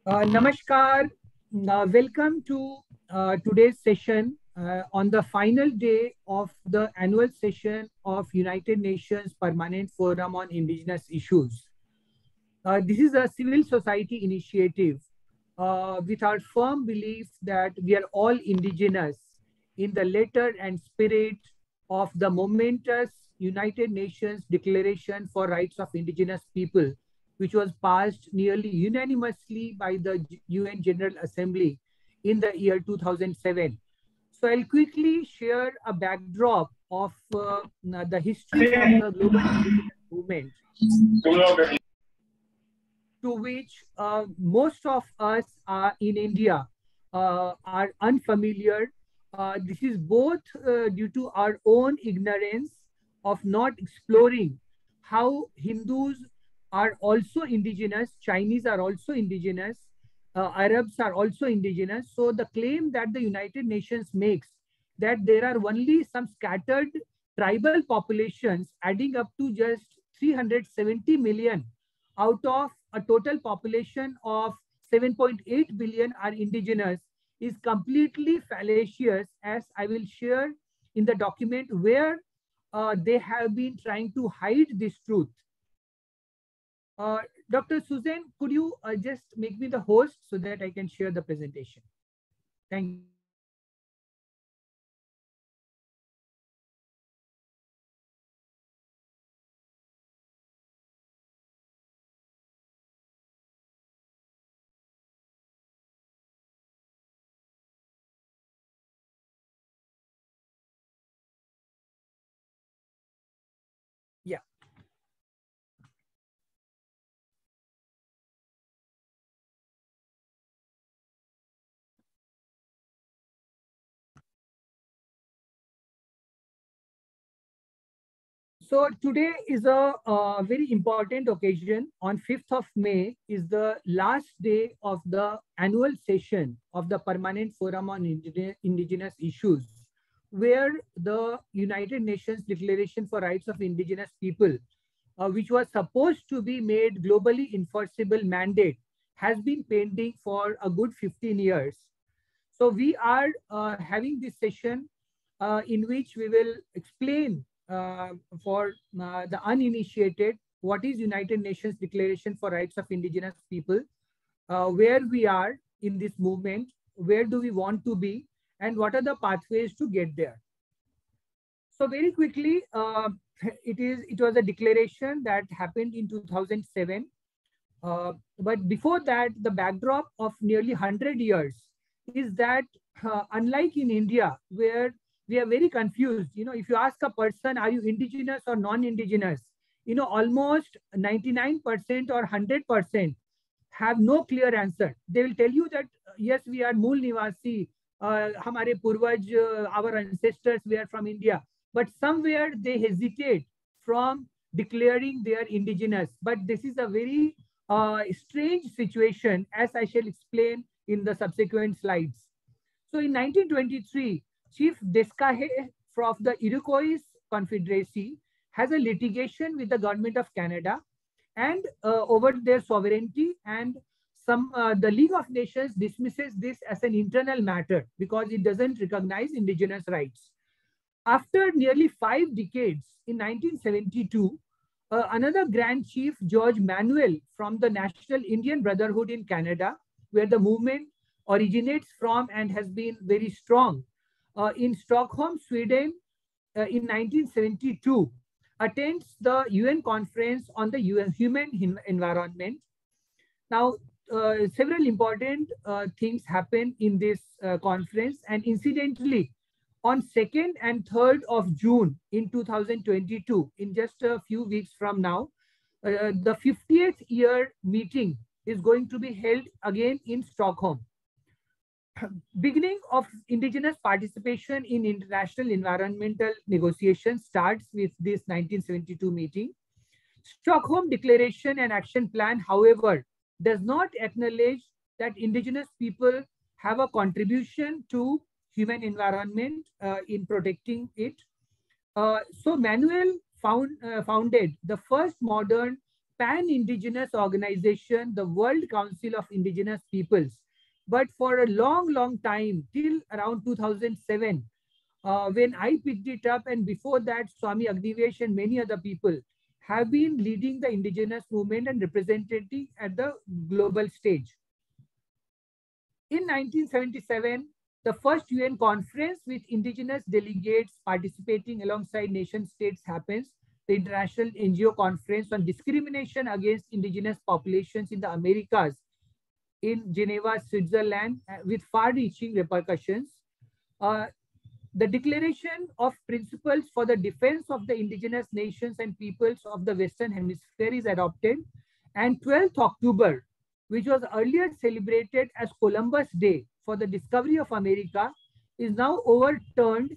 Namaskar. Welcome to today's session on the final day of the annual session of United Nations Permanent Forum on Indigenous Issues. This is a civil society initiative with our firm belief that we are all indigenous in the letter and spirit of the momentous United Nations Declaration for Rights of Indigenous People, which was passed nearly unanimously by the UN General Assembly in the year 2007. So I'll quickly share a backdrop of the history of the global indigenous movement, to which most of us in India are unfamiliar. This is both due to our own ignorance of not exploring how Hindus are also indigenous, Chinese are also indigenous, Arabs are also indigenous. So the claim that the United Nations makes that there are only some scattered tribal populations adding up to just 370 million out of a total population of 7.8 billion are indigenous is completely fallacious, as I will share in the document where they have been trying to hide this truth. Dr. Susan, could you just make me the host so that I can share the presentation? Thank you. Yeah. So today is a very important occasion. On 5th of May is the last day of the annual session of the Permanent Forum on Indigenous Issues, where the United Nations Declaration for Rights of Indigenous People, which was supposed to be made globally enforceable mandate, has been pending for a good 15 years. So we are having this session in which we will explain for the uninitiated what is United Nations Declaration for Rights of Indigenous People, where we are in this movement, where do we want to be, and what are the pathways to get there. So very quickly, it was a declaration that happened in 2007. But before that, the backdrop of nearly 100 years is that unlike in India, where we are very confused, if you ask a person, are you indigenous or non-indigenous? Almost 99% or 100% have no clear answer. They will tell you that, yes, we are Mool Nivasi, Hamare Purvaj, our ancestors were from India. But somewhere they hesitate from declaring they are indigenous. But this is a very strange situation, as I shall explain in the subsequent slides. So in 1923, Chief Descahe of the Iroquois Confederacy has a litigation with the government of Canada and over their sovereignty, and the League of Nations dismisses this as an internal matter because it doesn't recognize indigenous rights. After nearly 5 decades, in 1972, another Grand Chief, George Manuel, from the National Indian Brotherhood in Canada, where the movement originates from and has been very strong, in Stockholm, Sweden, in 1972, attends the UN conference on the human environment. Now, several important things happen in this conference, and incidentally, on 2nd and 3rd of June in 2022, in just a few weeks from now, the 50th year meeting is going to be held again in Stockholm. Beginning of indigenous participation in international environmental negotiations starts with this 1972 meeting. Stockholm Declaration and Action Plan, however, does not acknowledge that indigenous people have a contribution to human environment in protecting it. So Manuel founded the first modern pan-indigenous organization, the World Council of Indigenous Peoples. But for a long, long time, till around 2007, when I picked it up, and before that, Swami Agnivesh and many other people have been leading the indigenous movement and representing at the global stage. In 1977, the first UN conference with indigenous delegates participating alongside nation states happens, the International NGO Conference on Discrimination Against Indigenous Populations in the Americas in Geneva, Switzerland, with far-reaching repercussions. The Declaration of Principles for the Defense of the Indigenous Nations and Peoples of the Western Hemisphere is adopted, and 12th October, which was earlier celebrated as Columbus Day for the discovery of America, is now overturned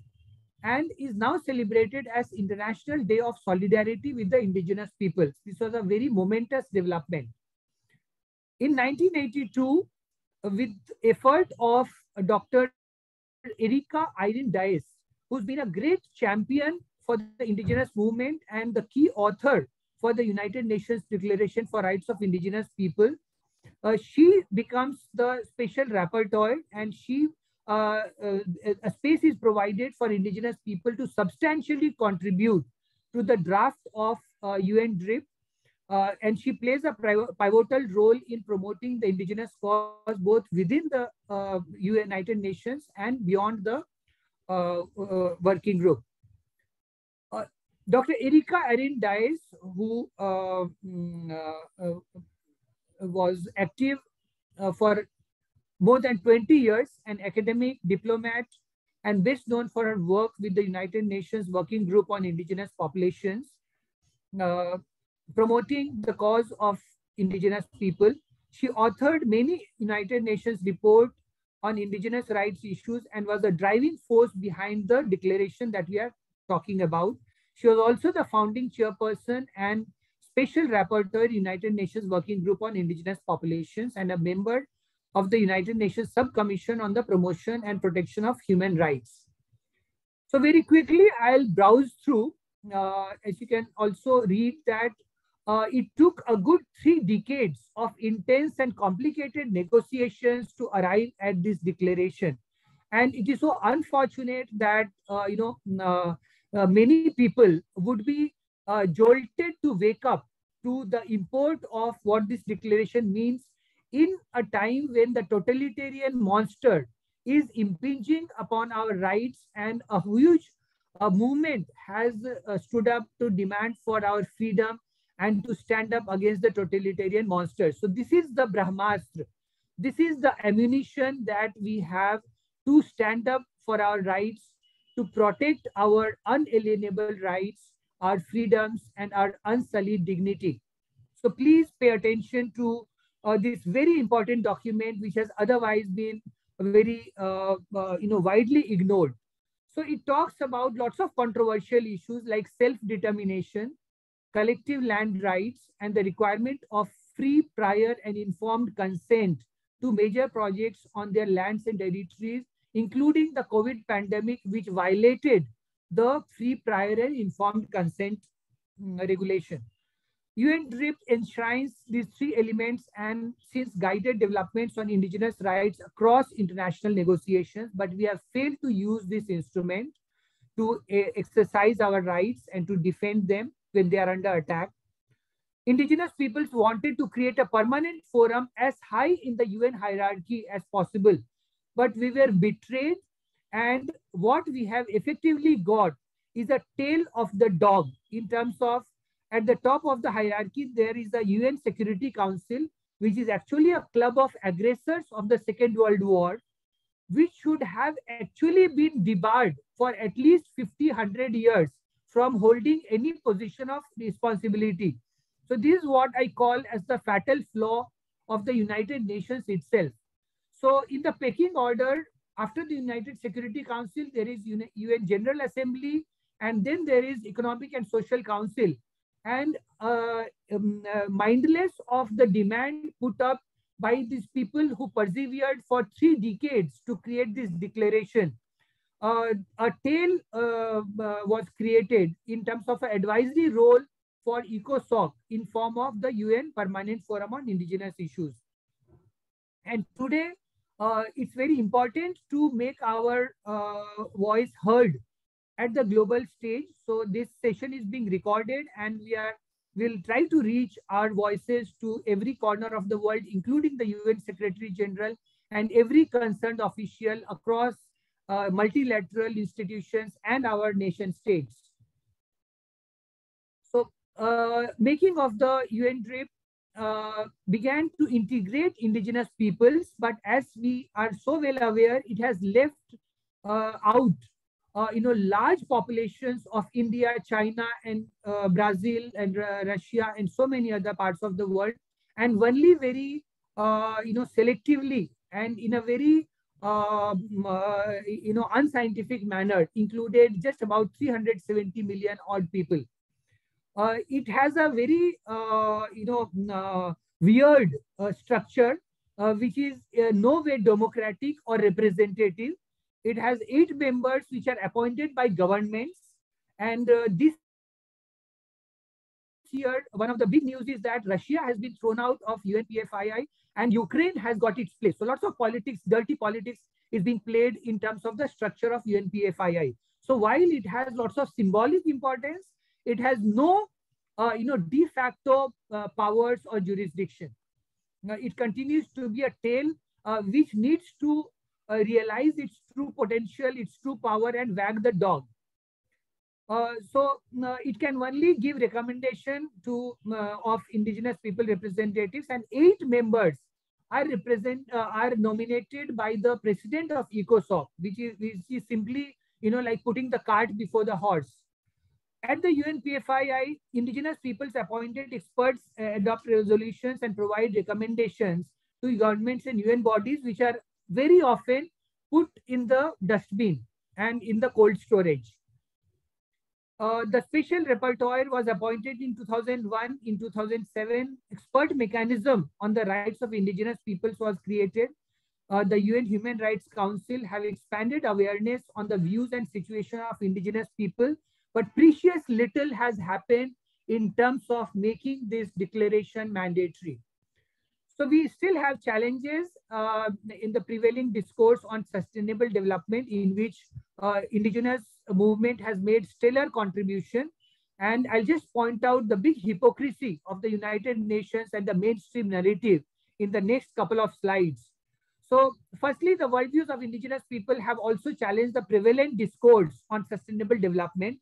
and is now celebrated as International Day of Solidarity with the Indigenous Peoples. This was a very momentous development. In 1982, with effort of Dr. Erika Irene Dias, who's been a great champion for the indigenous movement and the key author for the United Nations Declaration for Rights of Indigenous People, she becomes the special rapporteur, and a space is provided for indigenous people to substantially contribute to the draft of UN DRIP, and she plays a pivotal role in promoting the indigenous cause both within the United Nations and beyond the working group. Dr. Erika Irene Dias, who was active for more than 20 years, an academic, diplomat, and best known for her work with the United Nations Working Group on Indigenous Populations, promoting the cause of indigenous people. She authored many United Nations reports on indigenous rights issues and was the driving force behind the declaration that we are talking about. She was also the founding chairperson and special rapporteur, United Nations Working Group on Indigenous Populations, and a member of the United Nations Subcommission on the Promotion and Protection of Human Rights. So very quickly, I'll browse through. As you can also read that it took a good 3 decades of intense and complicated negotiations to arrive at this declaration. And it is so unfortunate that, many people would be jolted to wake up to the import of what this declaration means in a time when the totalitarian monster is impinging upon our rights, and a huge movement has stood up to demand for our freedom and to stand up against the totalitarian monster. So this is the Brahmastra. This is the ammunition that we have to stand up for our rights, to protect our unalienable rights, our freedoms, and our unsullied dignity. So please pay attention to this very important document, which has otherwise been very widely ignored. So it talks about lots of controversial issues like self-determination, collective land rights, and the requirement of free, prior, and informed consent to major projects on their lands and territories, including the COVID pandemic, which violated the free, prior, and informed consent regulation. UN DRIP enshrines these 3 elements and since guided developments on indigenous rights across international negotiations, but we have failed to use this instrument to exercise our rights and to defend them when they are under attack. Indigenous peoples wanted to create a permanent forum as high in the UN hierarchy as possible, but we were betrayed, and what we have effectively got is a tail of the dog in terms of at the top of the hierarchy, there is the UN Security Council, which is actually a club of aggressors of the Second World War, which should have actually been debarred for at least 50, 100 years from holding any position of responsibility. So this is what I call as the fatal flaw of the United Nations itself. So in the pecking order, after the United Security Council, there is UN General Assembly, and then there is Economic and Social Council. And mindless of the demand put up by these people who persevered for 3 decades to create this declaration, a tail was created in terms of an advisory role for ECOSOC in form of the UN Permanent Forum on Indigenous Issues. And today, it's very important to make our voice heard at the global stage. So this session is being recorded, and we'll try to reach our voices to every corner of the world, including the UN Secretary General and every concerned official across multilateral institutions and our nation states. So making of the UN DRIP began to integrate indigenous peoples, but as we are so well aware, it has left out large populations of India, China, and Brazil, and Russia, and so many other parts of the world, and only very selectively and in a very unscientific manner included just about 370 million odd people. It has a very weird structure, which is no way democratic or representative. It has 8 members which are appointed by governments, and this year one of the big news is that Russia has been thrown out of UNPFII and Ukraine has got its place. So lots of politics, dirty politics is being played in terms of the structure of UNPFII. So while it has lots of symbolic importance, it has no de facto powers or jurisdiction. It continues to be a tail which needs to realize its true potential, its true power, and wag the dog. So it can only give recommendation to of indigenous people representatives, and 8 members are nominated by the president of ECOSOC, which is simply like putting the cart before the horse. At the UNPFII, indigenous peoples appointed experts adopt resolutions and provide recommendations to governments and UN bodies, which are very often put in the dustbin and in the cold storage. The special rapporteur was appointed in 2001. In 2007, expert mechanism on the rights of indigenous peoples was created. The UN Human Rights Council have expanded awareness on the views and situation of indigenous people, but precious little has happened in terms of making this declaration mandatory. So we still have challenges in the prevailing discourse on sustainable development, in which indigenous movement has made stellar contribution. And I'll just point out the big hypocrisy of the United Nations and the mainstream narrative in the next couple of slides. So firstly, the worldviews of indigenous people have also challenged the prevalent discourse on sustainable development,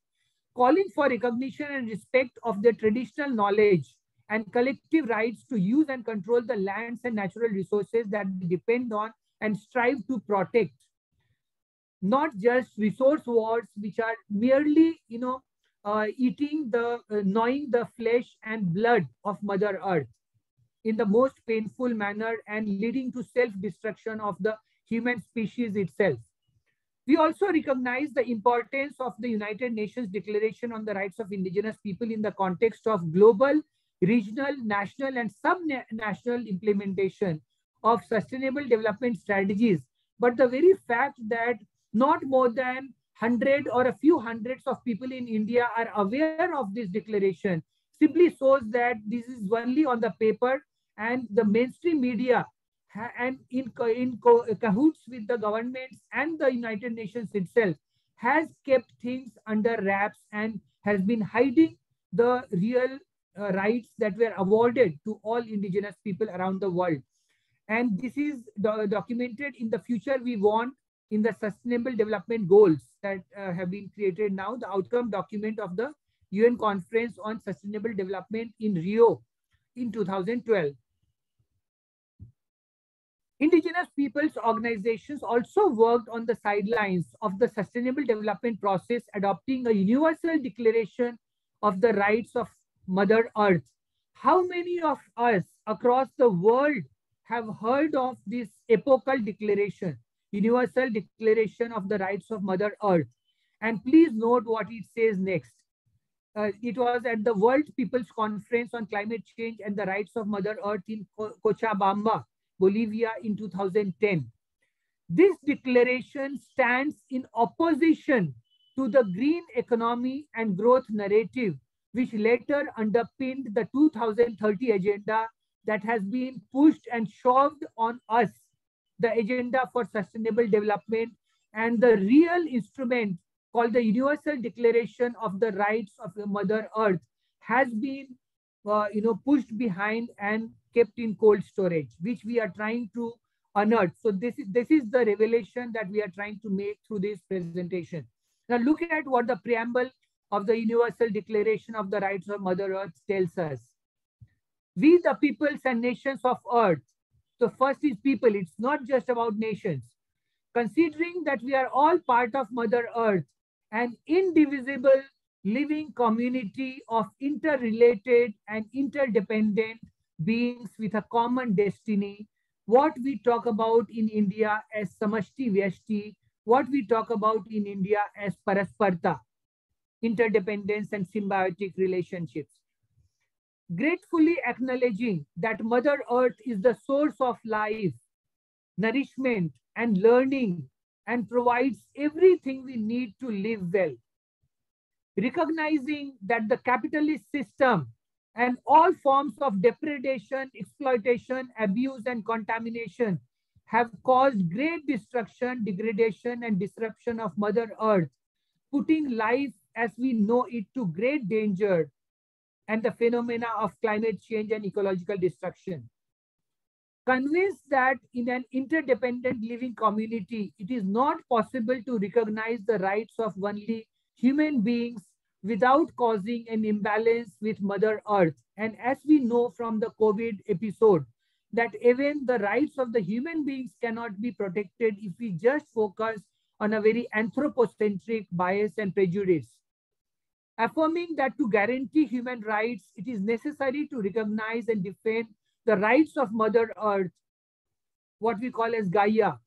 calling for recognition and respect of their traditional knowledge and collective rights to use and control the lands and natural resources that they depend on and strive to protect. Not just resource wars, which are merely, gnawing the flesh and blood of Mother Earth in the most painful manner and leading to self-destruction of the human species itself. We also recognize the importance of the United Nations Declaration on the Rights of Indigenous People in the context of global, regional, national, and sub-national implementation of sustainable development strategies. But the very fact that not more than 100 or a few hundreds of people in India are aware of this declaration simply shows that this is only on the paper, and the mainstream media and in cahoots with the governments and the United Nations itself has kept things under wraps and has been hiding the real rights that were awarded to all indigenous people around the world. And this is documented in the future we want in the Sustainable Development Goals that have been created now, the outcome document of the UN Conference on Sustainable Development in Rio in 2012. Indigenous peoples organizations also worked on the sidelines of the sustainable development process, adopting a universal declaration of the rights of Mother Earth. How many of us across the world have heard of this epochal declaration, Universal Declaration of the Rights of Mother Earth? And please note what it says next. It was at the World People's Conference on Climate Change and the Rights of Mother Earth in Cochabamba, Bolivia in 2010. This declaration stands in opposition to the green economy and growth narrative, which later underpinned the 2030 agenda that has been pushed and shoved on us, the agenda for sustainable development, and the real instrument called the Universal Declaration of the Rights of Mother Earth has been pushed behind and kept in cold storage, which we are trying to unearth. So this is the revelation that we are trying to make through this presentation. Now look at what the preamble of the Universal Declaration of the Rights of Mother Earth tells us. We, the peoples and nations of Earth. So first is people, it's not just about nations. Considering that we are all part of Mother Earth, an indivisible living community of interrelated and interdependent beings with a common destiny, what we talk about in India as Samashti Vyashti, what we talk about in India as Parasparta, interdependence and symbiotic relationships. Gratefully acknowledging that Mother Earth is the source of life, nourishment, and learning, and provides everything we need to live well. Recognizing that the capitalist system and all forms of depredation, exploitation, abuse, and contamination have caused great destruction, degradation, and disruption of Mother Earth, putting life as we know it to great danger, and the phenomena of climate change and ecological destruction. Convinced that in an interdependent living community, it is not possible to recognize the rights of only human beings without causing an imbalance with Mother Earth. And as we know from the COVID episode, that even the rights of the human beings cannot be protected if we just focus on a very anthropocentric bias and prejudice. Affirming that to guarantee human rights, it is necessary to recognize and defend the rights of Mother Earth, what we call as GAIA,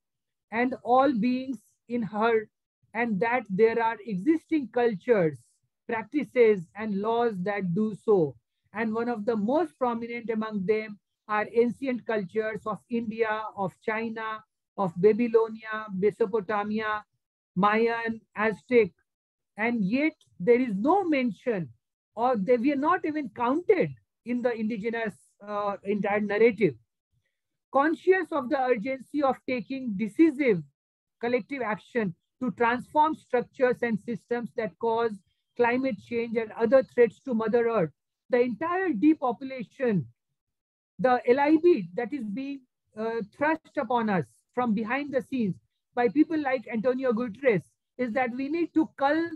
and all beings in her, and that there are existing cultures, practices, and laws that do so. And one of the most prominent among them are ancient cultures of India, of China, of Babylonia, Mesopotamia, Mayan, Aztec, and yet there is no mention, or we are not even counted in the indigenous entire narrative. Conscious of the urgency of taking decisive collective action to transform structures and systems that cause climate change and other threats to Mother Earth, the entire depopulation, the LIB that is being thrust upon us from behind the scenes by people like Antonio Guterres is that we need to cull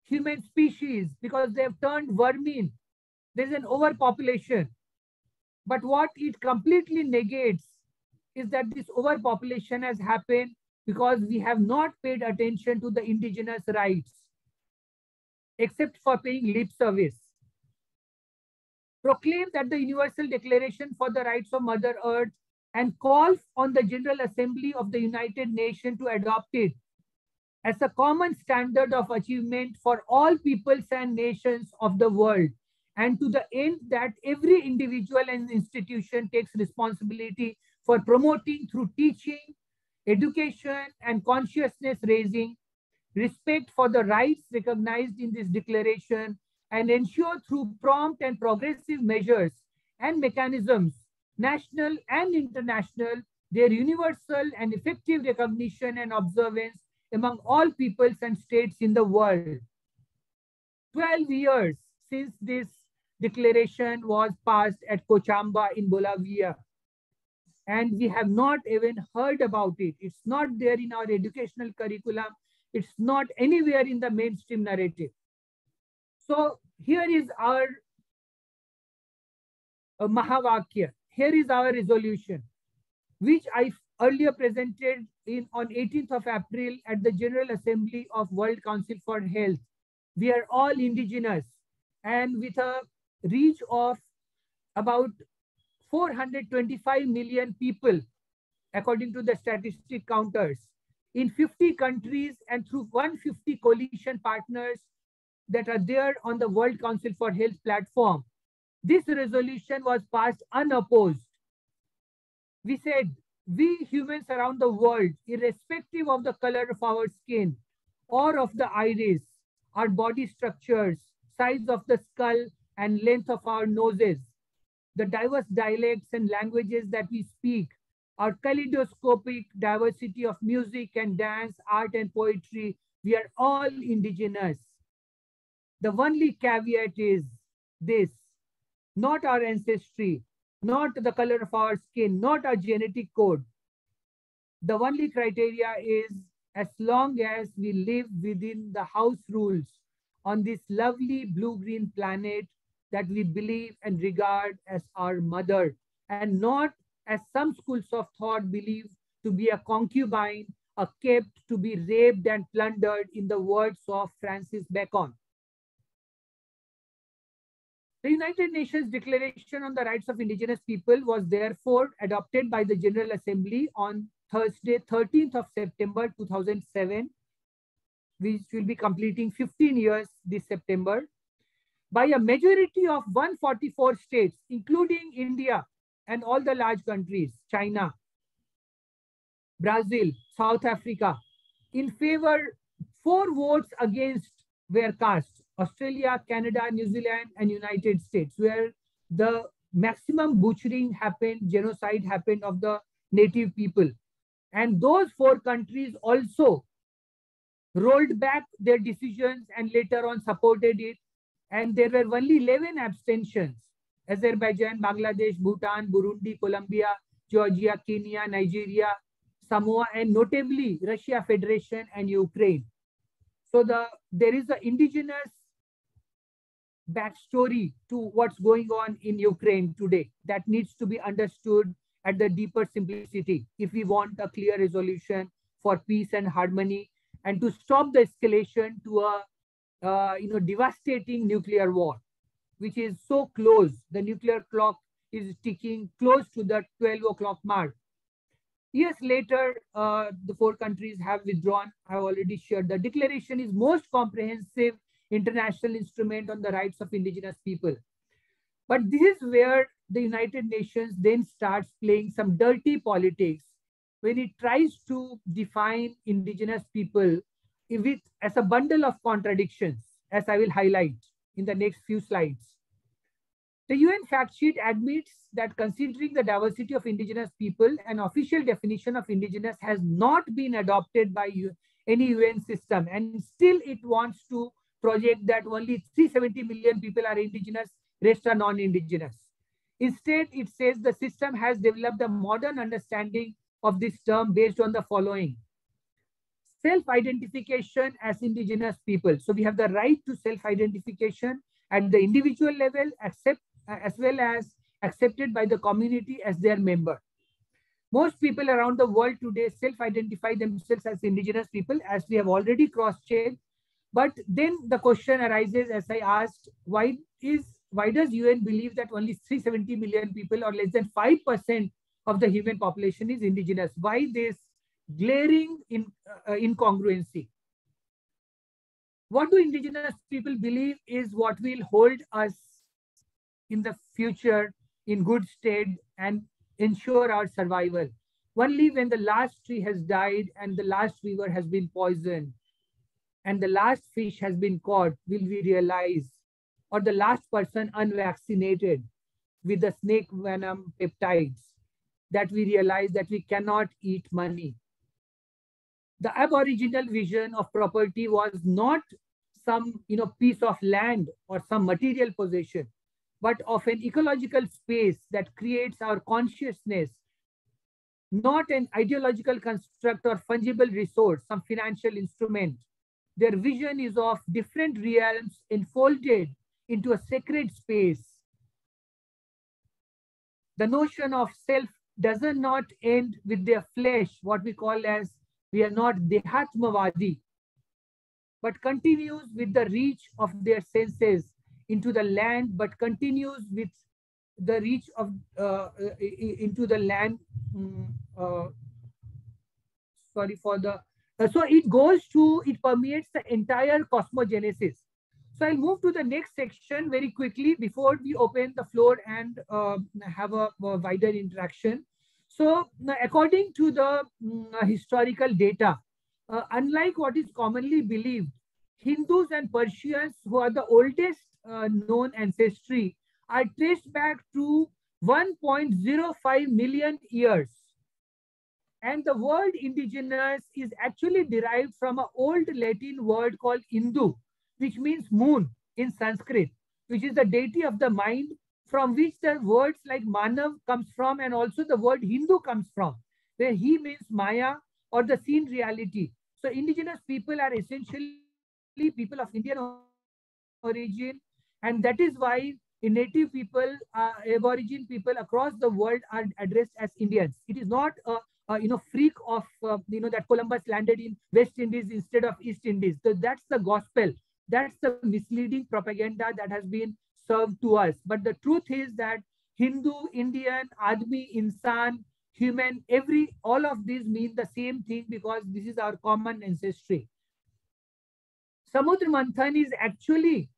human species because they have turned vermin. There's an overpopulation. But what it completely negates is that this overpopulation has happened because we have not paid attention to the indigenous rights, except for paying lip service. Proclaim that the Universal Declaration for the Rights of Mother Earth and call on the General Assembly of the United Nations to adopt it as a common standard of achievement for all peoples and nations of the world, and to the end that every individual and institution takes responsibility for promoting through teaching, education, and consciousness raising, respect for the rights recognized in this declaration, and ensure through prompt and progressive measures and mechanisms, national and international, their universal and effective recognition and observance among all peoples and states in the world. 12 years since this declaration was passed at Cochabamba in Bolivia, and we have not even heard about it. It's not there in our educational curriculum. It's not anywhere in the mainstream narrative. So here is our Mahavakya. Here is our resolution, which I earlier presented on 18th of April at the General Assembly of World Council for Health. We are all indigenous, and with a reach of about 425 million people, according to the statistic counters, in 50 countries and through 150 coalition partners that are there on the World Council for Health platform. This resolution was passed unopposed. We said, we humans around the world, irrespective of the color of our skin or of the iris, our body structures, size of the skull, and length of our noses, the diverse dialects and languages that we speak, our kaleidoscopic diversity of music and dance, art and poetry, we are all indigenous. The only caveat is this: not our ancestry, not the color of our skin, not our genetic code. The only criteria is as long as we live within the house rules on this lovely blue-green planet that we believe and regard as our mother, and not as some schools of thought believe to be a concubine, a kept to be raped and plundered, in the words of Francis Bacon. The United Nations Declaration on the Rights of Indigenous People was therefore adopted by the General Assembly on Thursday, 13th of September 2007, which will be completing 15 years this September, by a majority of 144 states, including India and all the large countries, China, Brazil, South Africa. In favor, 4 votes against were cast: Australia, Canada, New Zealand, and United States, where the maximum butchering happened, genocide happened of the native people. And those 4 countries also rolled back their decisions and later on supported it. And there were only 11 abstentions: Azerbaijan, Bangladesh, Bhutan, Burundi, Colombia, Georgia, Kenya, Nigeria, Samoa, and notably Russia Federation and Ukraine. So there is an indigenous backstory to what's going on in Ukraine today that needs to be understood at the deeper simplicity if we want a clear resolution for peace and harmony, and to stop the escalation to a devastating nuclear war, which is so close. The nuclear clock is ticking close to the 12 o'clock mark. Years later, the 4 countries have withdrawn. I have already shared. The declaration is most comprehensive international instrument on the rights of indigenous people. But this is where the United Nations then starts playing some dirty politics when it tries to define indigenous people as a bundle of contradictions, as I will highlight in the next few slides. The UN fact sheet admits that considering the diversity of indigenous people, an official definition of indigenous has not been adopted by any UN system, and still it wants to project that only 370 million people are indigenous, rest are non-indigenous. Instead, it says the system has developed a modern understanding of this term based on the following: self-identification as indigenous people. So we have the right to self-identification at the individual level, as well as accepted by the community as their member. Most people around the world today self-identify themselves as indigenous people, as we have already cross-checked. But then the question arises, as I asked, why does UN believe that only 370 million people, or less than 5% of the human population, is indigenous? Why this glaring incongruency? What do indigenous people believe is what will hold us in the future in good stead and ensure our survival? Only when the last tree has died and the last river has been poisoned and the last fish has been caught will we realize, or the last person unvaccinated with the snake venom peptides, that we realize that we cannot eat money. The Aboriginal vision of property was not some piece of land or some material possession, but of an ecological space that creates our consciousness, not an ideological construct or fungible resource, some financial instrument. Their vision is of different realms enfolded into a sacred space. The notion of self does not end with their flesh, what we call as, we are not dehatmavadi, but continues with the reach of their senses into the land, but continues with the reach of into the land. So it permeates the entire cosmogenesis. So I'll move to the next section very quickly before we open the floor and have a wider interaction. So according to the historical data, unlike what is commonly believed, Hindus and Persians, who are the oldest known ancestry, are traced back to 1.05 million years. And the word indigenous is actually derived from an old Latin word called Indu, which means moon in Sanskrit, which is the deity of the mind, from which the words like Manav comes from, and also the word Hindu comes from, where he means Maya or the seen reality. So indigenous people are essentially people of Indian origin, and that is why in native people, aboriginal people across the world are addressed as Indians. It is not freak of that Columbus landed in West Indies instead of East Indies. So that's the gospel. That's the misleading propaganda that has been served to us. But the truth is that Hindu, Indian, Admi, Insan, human, all of these mean the same thing because this is our common ancestry. Samudra Manthan is actually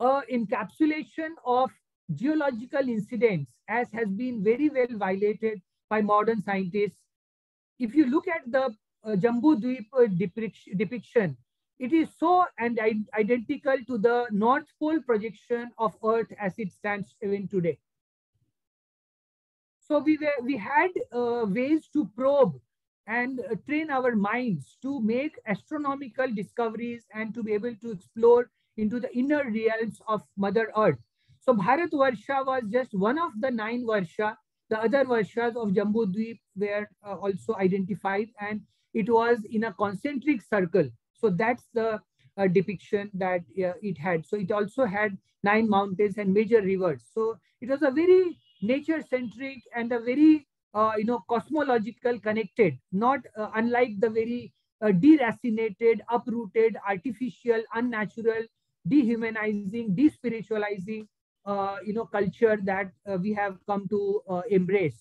an encapsulation of geological incidents, as has been very well violated by modern scientists. If you look at the Jambu Dweep depiction, it is so and identical to the North Pole projection of Earth as it stands even today. So we had ways to probe and train our minds to make astronomical discoveries and to be able to explore into the inner realms of Mother Earth. So Bharat Varsha was just one of the 9 Varsha. The other Varshas of Jambu Dweep were also identified, and it was in a concentric circle. So that's the depiction that it had. So it also had 9 mountains and major rivers. So it was a very nature-centric and a very cosmological connected, not unlike the very deracinated, uprooted, artificial, unnatural, dehumanizing, despiritualizing culture that we have come to embrace.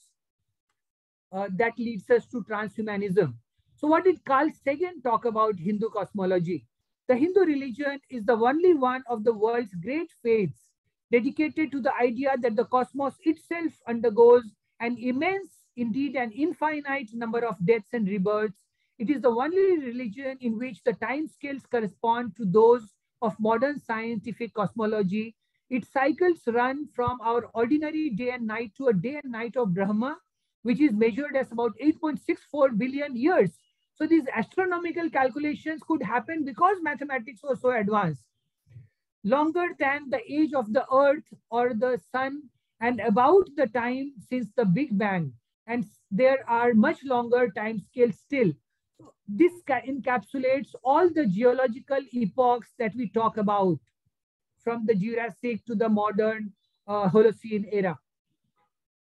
That leads us to transhumanism. So what did Carl Sagan talk about Hindu cosmology? The Hindu religion is the only one of the world's great faiths dedicated to the idea that the cosmos itself undergoes an immense, indeed an infinite number of deaths and rebirths. It is the only religion in which the time scales correspond to those of modern scientific cosmology. Its cycles run from our ordinary day and night to a day and night of Brahma, which is measured as about 8.64 billion years. So these astronomical calculations could happen because mathematics was so advanced. Longer than the age of the earth or the sun, and about the time since the Big Bang. And there are much longer time scales still. This encapsulates all the geological epochs that we talk about, from the Jurassic to the modern Holocene era.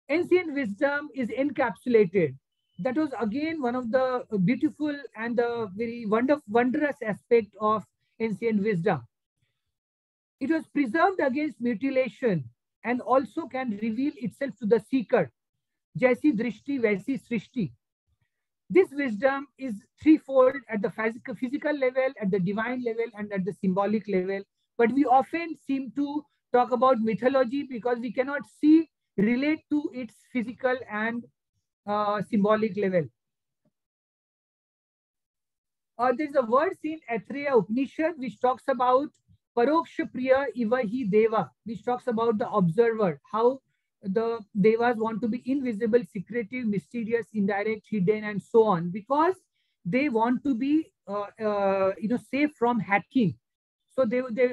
Ancient wisdom is encapsulated. That was again one of the beautiful and the very wondrous aspect of ancient wisdom. It was preserved against mutilation and also can reveal itself to the seeker. Jaisi drishti, vaisi srishti. This wisdom is threefold at the physical level, at the divine level, and at the symbolic level. But we often seem to talk about mythology because we cannot relate to its physical and symbolic level. There's a verse in Athreya Upanishad which talks about Paroksha Priya Iva Hi Deva, which talks about the observer, how the devas want to be invisible, secretive, mysterious, indirect, hidden, and so on, because they want to be safe from hacking. So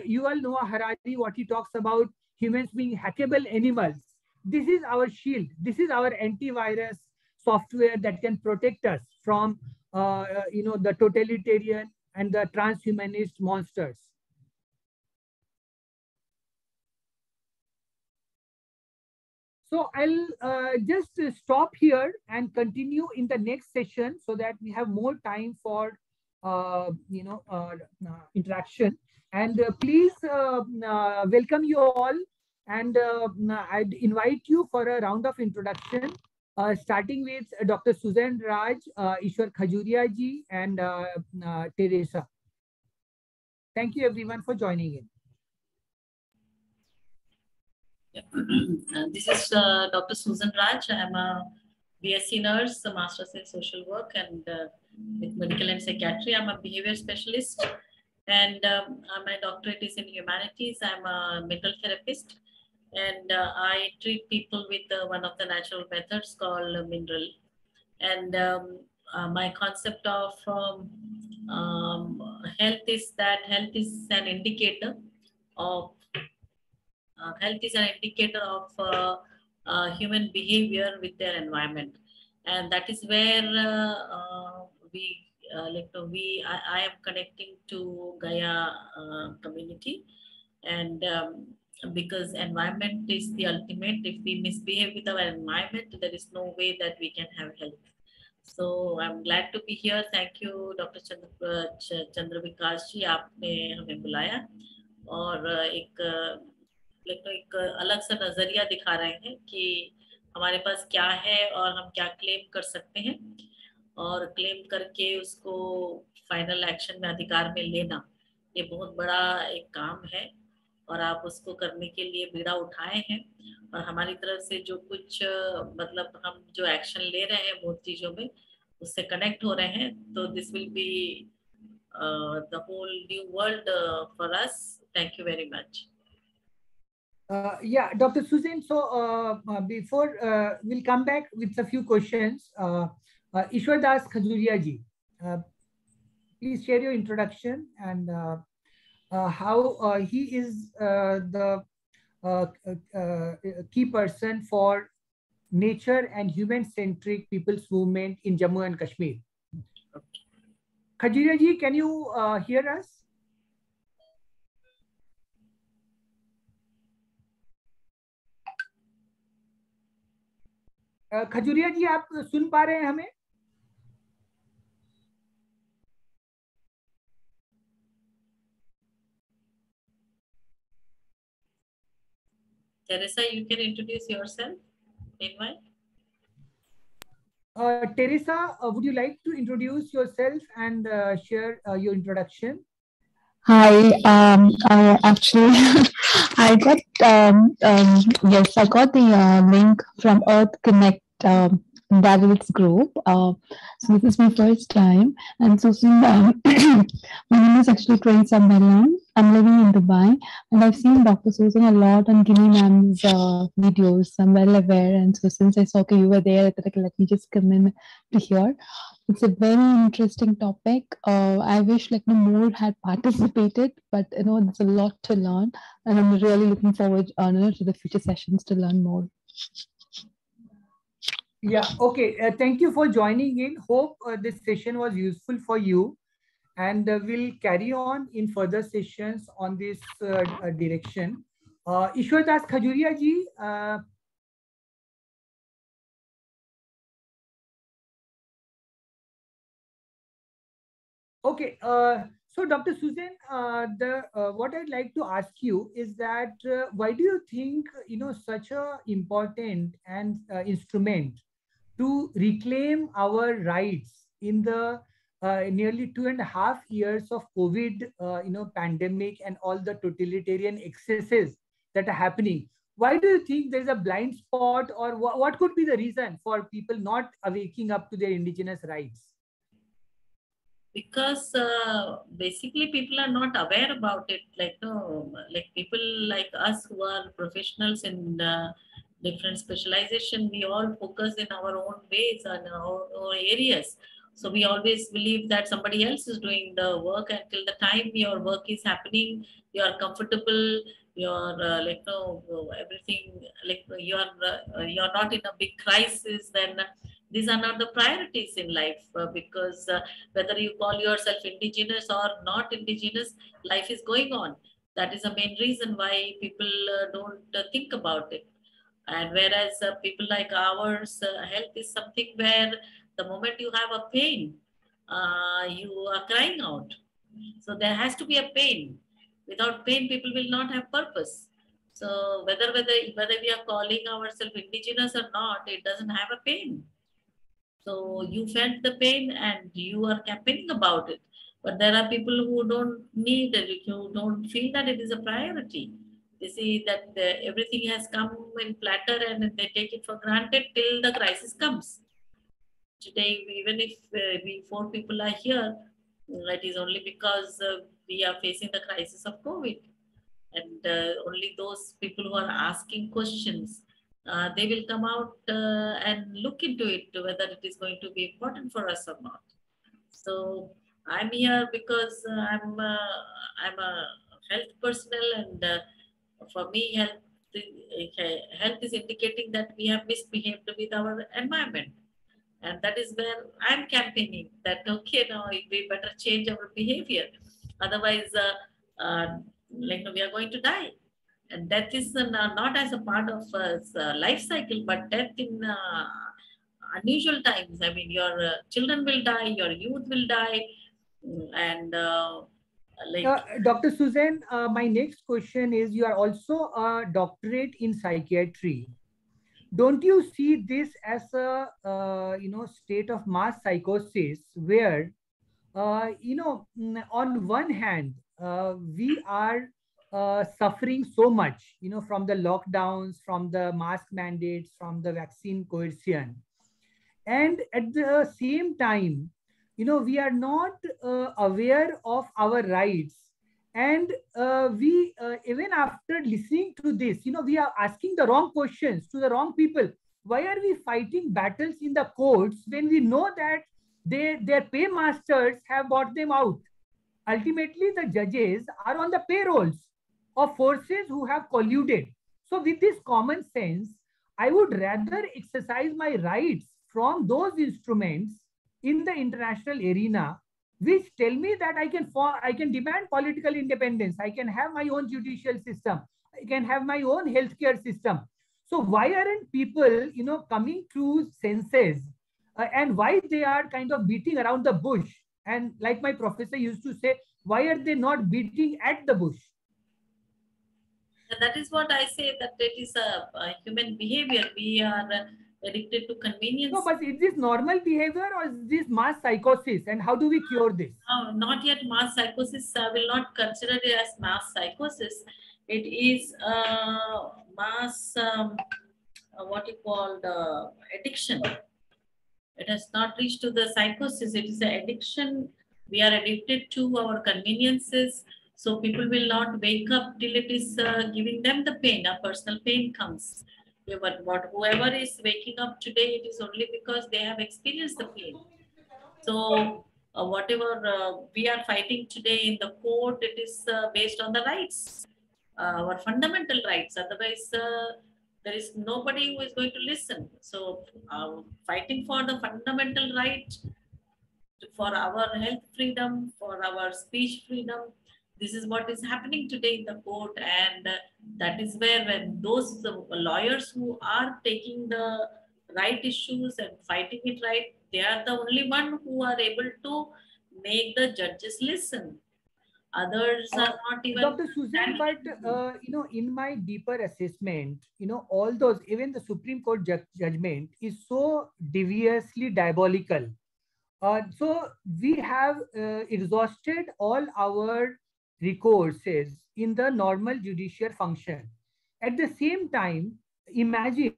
you all know Harari, what he talks about humans being hackable animals. This is our shield. This is our antivirus software that can protect us from the totalitarian and the transhumanist monsters. So I'll just stop here and continue in the next session so that we have more time for interaction. And please welcome you all. And I'd invite you for a round of introduction, starting with Dr. Susan Raj, Ishwar Khajuria ji, and Teresa. Thank you everyone for joining in. This is Dr. Susan Raj. I'm a BSc nurse, a master's in social work and with medical and psychiatry. I'm a behavior specialist And my doctorate is in humanities. I'm a mental therapist, and I treat people with one of the natural methods called mineral. And my concept of health is that health is an indicator of health is an indicator of human behavior with their environment, and that is where we I am connecting to Gaia community, and because environment is the ultimate. If we misbehave with our environment, there is no way that we can have health. So I'm glad to be here. Thank you, Dr. Chandra Vikas जी, आपने हमें बुलाया और एक अलग सा नजरिया दिखा रहे हैं कि हमारे पास क्या है और हम क्या क्लेम कर सकते हैं, और क्लेम करके उसको फाइनल एक्शन में अधिकार में लेना, ये बहुत बड़ा एक काम है, और आप उसको करने के लिए बीड़ा उठाए हैं, और हमारी तरफ से जो कुछ मतलब हम जो एक्शन ले रहे हैं बहुत चीजों में उससे कनेक्ट हो रहे हैं, तो this will be the whole new world for us. Thank you very much. Yeah, Dr. Susan. So before we'll come back with a few questions. Ishwar Das Khajuria ji, please share your introduction and how he is the key person for nature and human-centric people's movement in Jammu and Kashmir. Khajuria ji, can you hear us? खजुरिया जी, आप सुन पा रहे हैं हमें? Teresa, you can introduce yourself. Meanwhile, Teresa, would you like to introduce yourself and share your introduction? Hi, actually, I got yes, I got the link from Earth Connect David's group. So this is my first time, and Susan, my name is actually Teresa Bellan. I'm living in Dubai, and I've seen Dr. Susan a lot on Guinea Ma'am's videos. I'm well aware, and so since I saw okay, you were there, I thought, okay, let me just come in to hear. It's a very interesting topic. I wish like no more had participated, but there's a lot to learn, and I'm really looking forward to the future sessions to learn more. Yeah. Okay. Thank you for joining in. Hope this session was useful for you, and we'll carry on in further sessions on this direction. Ishwar Das Khajuria ji. Okay, so Dr. Susan, what I'd like to ask you is that why do you think such a important and instrument to reclaim our rights in the nearly 2.5 years of COVID pandemic and all the totalitarian excesses that are happening? Why do you think there's a blind spot, or what could be the reason for people not waking up to their indigenous rights? Because basically people are not aware about it, like people like us who are professionals in different specialization, we all focus in our own ways and our areas, so we always believe that somebody else is doing the work, until the time your work is happening, you are comfortable, you're everything, you're not in a big crisis, then these are not the priorities in life, because whether you call yourself indigenous or not indigenous, life is going on. That is the main reason why people don't think about it. And whereas people like ours, health is something where the moment you have a pain, you are crying out. So there has to be a pain. Without pain, people will not have purpose. So whether we are calling ourselves indigenous or not, it doesn't have a pain. So you felt the pain and you are campaigning about it. But there are people who don't need it, who don't feel that it is a priority. They see that everything has come in platter and they take it for granted till the crisis comes. Today, even if we 4 people are here, it is only because we are facing the crisis of COVID. And only those people who are asking questions, they will come out and look into it, whether it is going to be important for us or not. So I'm here because I'm a health personnel, and for me, health is indicating that we have misbehaved with our environment, and that is where I'm campaigning. That okay, now we better change our behavior, otherwise, we are going to die. And death is not as a part of life cycle, but death in unusual times. I mean, your children will die, your youth will die, and like Dr. Susan, my next question is, you are also a doctorate in psychiatry. Don't you see this as a state of mass psychosis where on one hand, we are suffering so much, from the lockdowns, from the mask mandates, from the vaccine coercion. And at the same time, we are not aware of our rights. And we, even after listening to this, we are asking the wrong questions to the wrong people. Why are we fighting battles in the courts when we know that their paymasters have bought them out? Ultimately, the judges are on the payrolls of forces who have colluded. So, with this common sense, I would rather exercise my rights from those instruments in the international arena, which tell me that I can demand political independence. I can have my own judicial system. I can have my own healthcare system. So why aren't people, coming to senses, and why they are kind of beating around the bush? And like my professor used to say, why are they not beating at the bush? and that is what I say, that it is a human behavior. We are addicted to convenience. No, but is this normal behavior or is this mass psychosis? And how do we cure this? Not yet mass psychosis. I will not consider it as mass psychosis. It is mass, what you call the addiction. It has not reached to the psychosis. It is an addiction. We are addicted to our conveniences. So people will not wake up till it is giving them the pain. A personal pain comes. But whoever is waking up today, it is only because they have experienced the pain. So whatever we are fighting today in the court, it is based on the rights, our fundamental rights. Otherwise, there is nobody who is going to listen. So fighting for the fundamental right, for our health freedom, for our speech freedom, this is what is happening today in the court. And that is where, when those lawyers who are taking the right issues and fighting it right, they are the only one who are able to make the judges listen. Others are not even. Dr. Susan, but in my deeper assessment, all those, even the Supreme Court judgment is so deviously diabolical. So we have exhausted all our recourses in the normal judicial function. At the same time, imagine